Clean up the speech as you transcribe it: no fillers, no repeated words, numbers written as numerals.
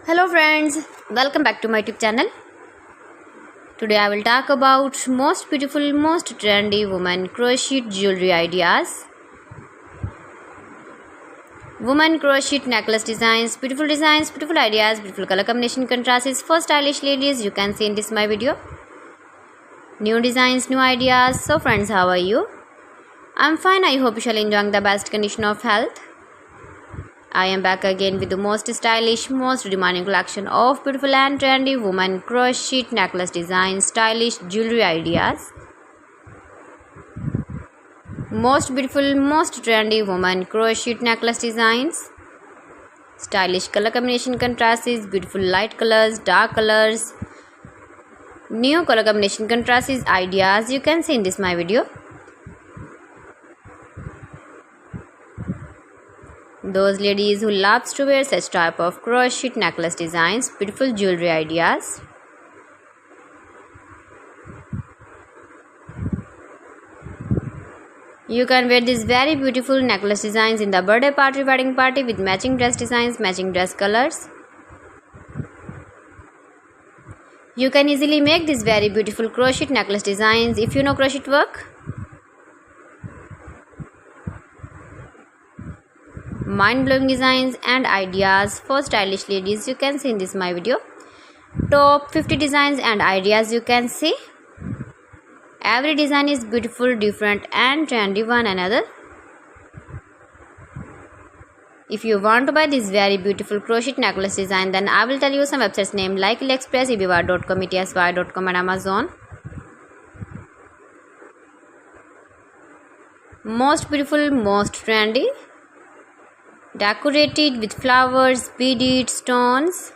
Hello friends, welcome back to my YouTube channel. Today I will talk about most beautiful, most trendy women crochet jewelry ideas. Women crochet necklace designs, beautiful ideas, beautiful color combination contrasts for stylish ladies. You can see in this my video. New designs, new ideas. So friends, how are you? I'm fine. I hope you shall enjoy the best condition of health. I am back again with the most stylish, most demanding collection of beautiful and trendy women crochet necklace designs, stylish jewelry ideas. Most beautiful, most trendy women crochet necklace designs, stylish color combination contrasts, beautiful light colors, dark colors, new color combination contrasts ideas you can see in this my video. Those ladies who loves to wear such type of crochet necklace designs, beautiful jewelry ideas. You can wear these very beautiful necklace designs in the birthday party, wedding party with matching dress designs, matching dress colors. You can easily make these very beautiful crochet necklace designs if you know crochet work. Mind-blowing designs and ideas for stylish ladies you can see in this my video. Top 50 designs and ideas you can see. Every design is beautiful, different and trendy one another. If you want to buy this very beautiful crochet necklace design, then I will tell you some websites name like AliExpress, eBay.com, ETSY.com and Amazon. Most beautiful, most trendy, decorated with flowers, beaded stones.